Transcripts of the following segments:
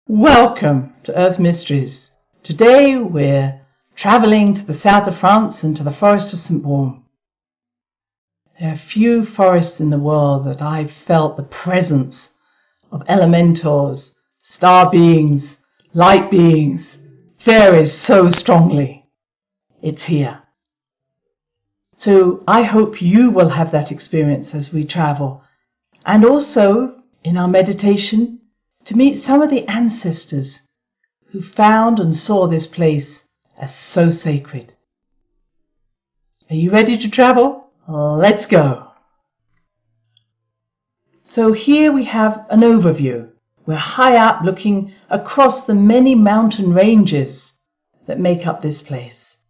Welcome to Earth Mysteries. Today we're travelling to the south of France and to the forest of St Baume. There are few forests in the world that I've felt the presence of elementals, star beings, light beings, fairies so strongly. It's here. So I hope you will have that experience as we travel, and also in our meditation to meet some of the ancestors who found and saw this place as so sacred. Are you ready to travel? Let's go! So here we have an overview. We're high up looking across the many mountain ranges that make up this place.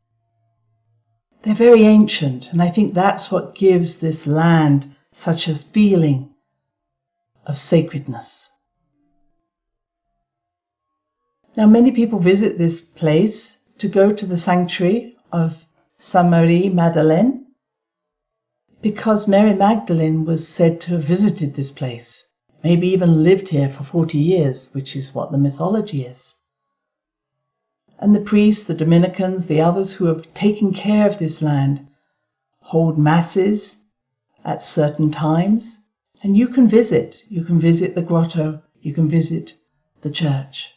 They're very ancient, and I think that's what gives this land such a feeling of sacredness. Now, many people visit this place to go to the sanctuary of St Mary Magdalene because Mary Magdalene was said to have visited this place, maybe even lived here for 40 years, which is what the mythology is. And the priests, the Dominicans, the others who have taken care of this land hold masses at certain times, and you can visit. You can visit the grotto, you can visit the church.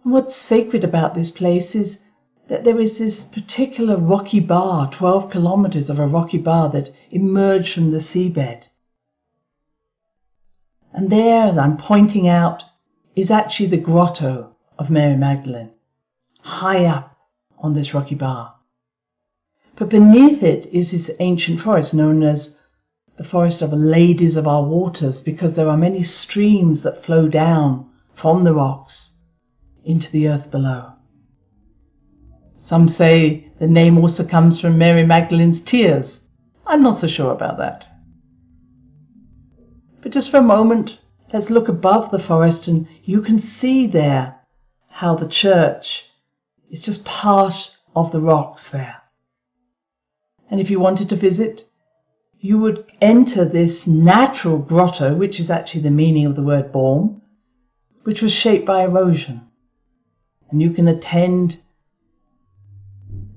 What's sacred about this place is that there is this particular rocky bar, 12 kilometers of a rocky bar that emerged from the seabed. And there, as I'm pointing out, is actually the grotto of Mary Magdalene, high up on this rocky bar. But beneath it is this ancient forest known as the Forest of Ladies of our Waters, because there are many streams that flow down from the rocks into the earth below. Some say the name also comes from Mary Magdalene's tears. I'm not so sure about that. But just for a moment, let's look above the forest, and you can see there how the church is just part of the rocks there. And if you wanted to visit, you would enter this natural grotto, which is actually the meaning of the word Baume, which was shaped by erosion. And you can attend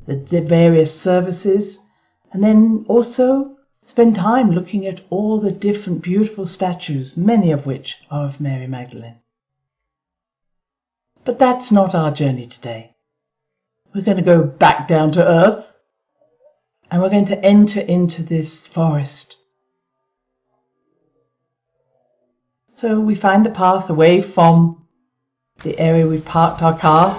the various services and then also spend time looking at all the different beautiful statues, many of which are of Mary Magdalene. But that's not our journey today. We're going to go back down to earth and we're going to enter into this forest. So we find the path away from the area we parked our car,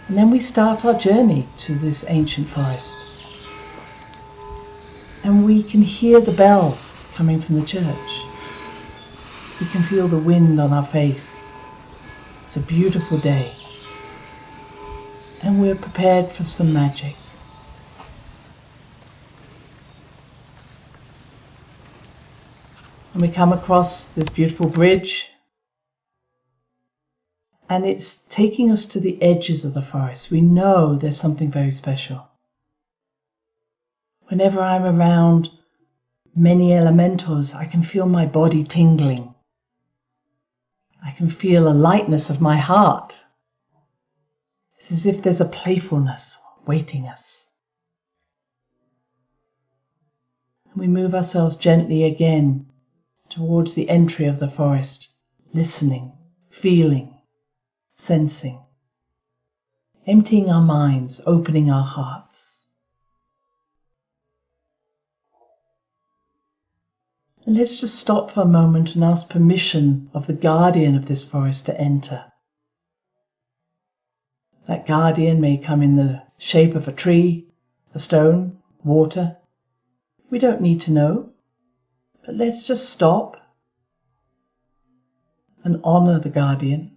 and then we start our journey to this ancient forest. And we can hear the bells coming from the church. We can feel the wind on our face. It's a beautiful day. And we're prepared for some magic. And we come across this beautiful bridge, and it's taking us to the edges of the forest. We know there's something very special. Whenever I'm around many elementals, I can feel my body tingling. I can feel a lightness of my heart. It's as if there's a playfulness waiting us. And we move ourselves gently again towards the entry of the forest, listening, feeling, sensing, emptying our minds, opening our hearts. And let's just stop for a moment and ask permission of the guardian of this forest to enter. That guardian may come in the shape of a tree, a stone, water. We don't need to know, but let's just stop and honor the guardian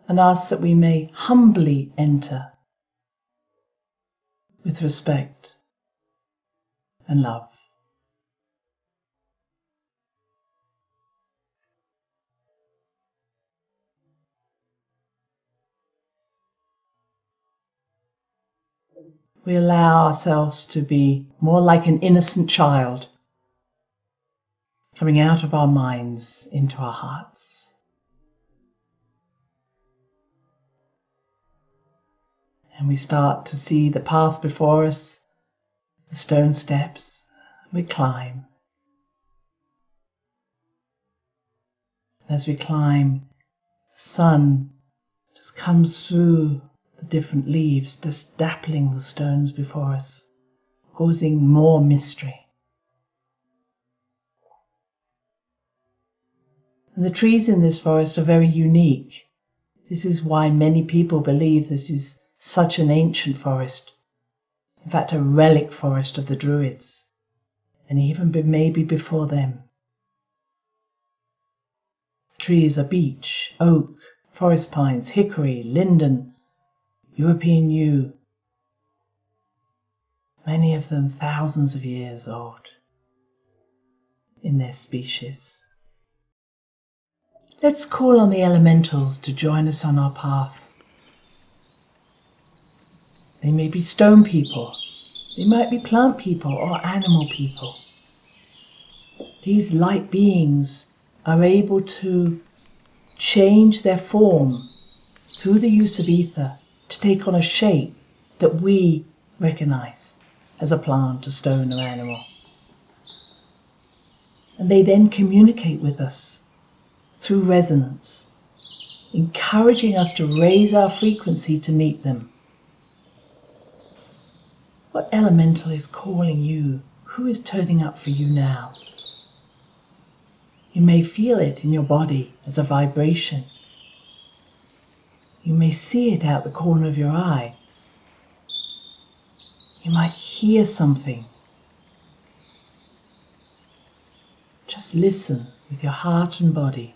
and ask that we may humbly enter with respect and love. We allow ourselves to be more like an innocent child coming out of our minds into our hearts. And we start to see the path before us, the stone steps. We climb. As we climb, the sun just comes through the different leaves, just dappling the stones before us, causing more mystery. And the trees in this forest are very unique. This is why many people believe this is such an ancient forest. In fact, a relic forest of the Druids, and even maybe before them. The trees are beech, oak, forest pines, hickory, linden, European yew, many of them thousands of years old in their species. Let's call on the elementals to join us on our path. They may be stone people, they might be plant people or animal people. These light beings are able to change their form through the use of ether to take on a shape that we recognize as a plant, a stone, or animal. And they then communicate with us through resonance, encouraging us to raise our frequency to meet them. What elemental is calling you? Who is turning up for you now? You may feel it in your body as a vibration. You may see it out the corner of your eye. You might hear something. Just listen with your heart and body.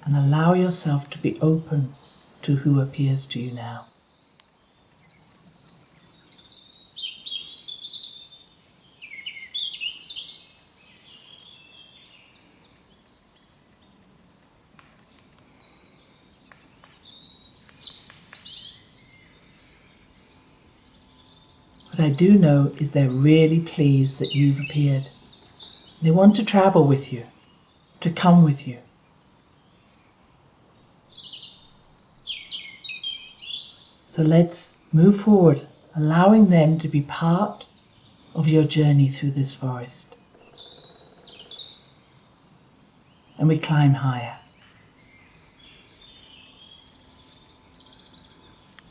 And allow yourself to be open to who appears to you now. What I do know is they're really pleased that you've appeared. They want to travel with you, to come with you. So let's move forward, allowing them to be part of your journey through this forest. And we climb higher.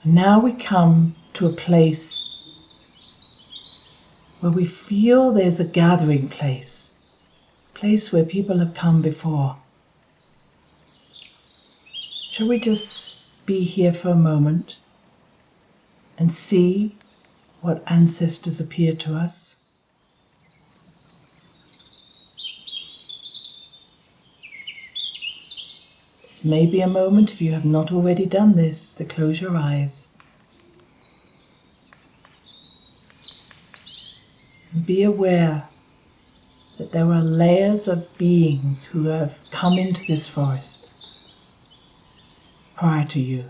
And now we come to a place where we feel there's a gathering place, a place where people have come before. Shall we just be here for a moment and see what ancestors appear to us? This may be a moment, if you have not already done this, to close your eyes. And be aware that there are layers of beings who have come into this forest prior to you.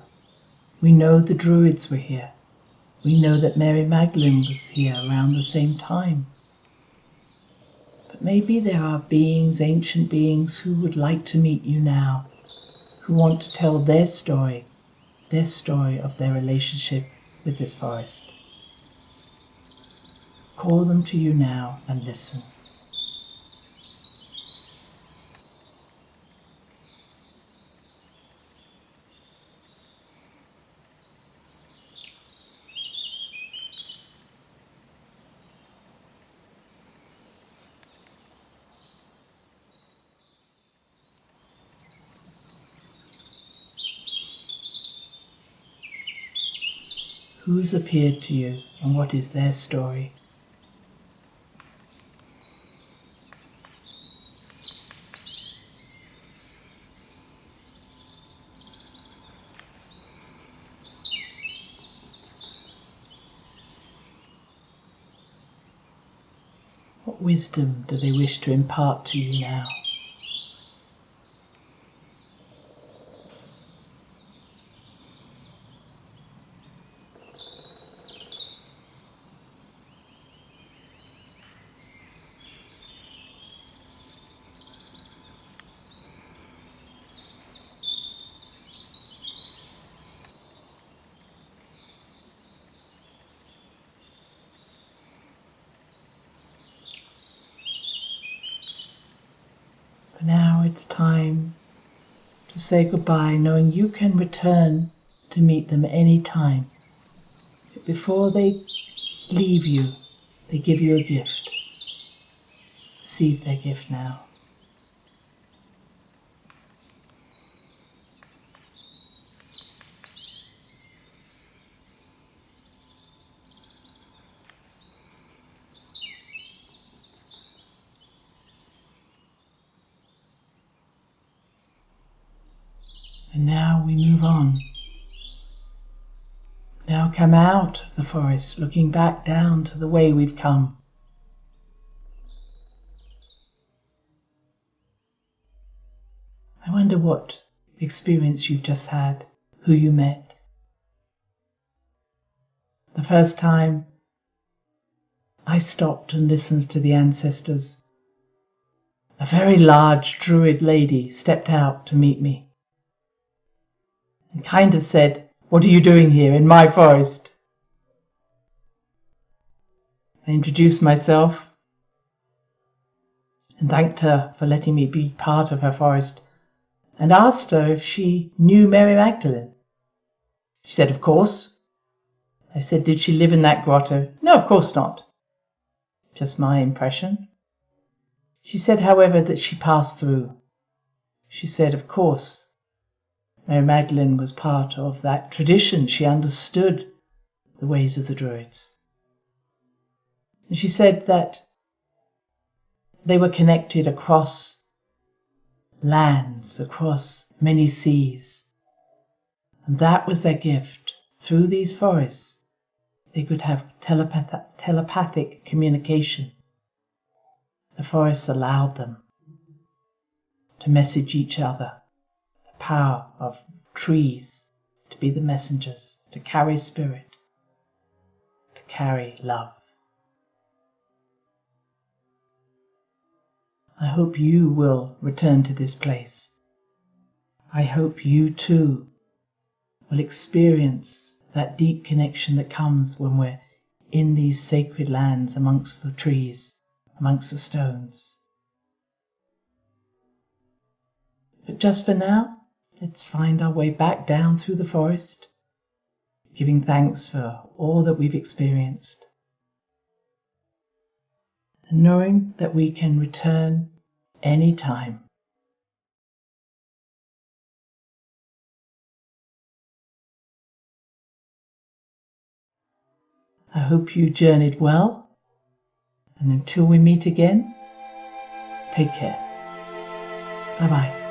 We know the Druids were here. We know that Mary Magdalene was here around the same time. But maybe there are beings, ancient beings, who would like to meet you now, who want to tell their story of their relationship with this forest. Call them to you now and listen. Who's appeared to you and what is their story? What wisdom do they wish to impart to you now? But now it's time to say goodbye, knowing you can return to meet them any time. But before they leave you, they give you a gift. Receive their gift now. And now we move on. Now come out of the forest, looking back down to the way we've come. I wonder what experience you've just had, who you met. The first time I stopped and listened to the ancestors, a very large druid lady stepped out to meet me and kind of said, "What are you doing here in my forest?" I introduced myself and thanked her for letting me be part of her forest, and asked her if she knew Mary Magdalene. She said, "Of course." I said, "Did she live in that grotto?" "No, of course not." Just my impression. She said, however, that she passed through. She said, of course, Mary Magdalene was part of that tradition. She understood the ways of the Druids. And she said that they were connected across lands, across many seas. And that was their gift. Through these forests, they could have telepathic communication. The forests allowed them to message each other. The power of trees to be the messengers, to carry spirit, to carry love. I hope you will return to this place. I hope you too will experience that deep connection that comes when we're in these sacred lands amongst the trees, amongst the stones. But just for now, let's find our way back down through the forest, giving thanks for all that we've experienced, and knowing that we can return any time. I hope you journeyed well, and until we meet again, take care. Bye-bye.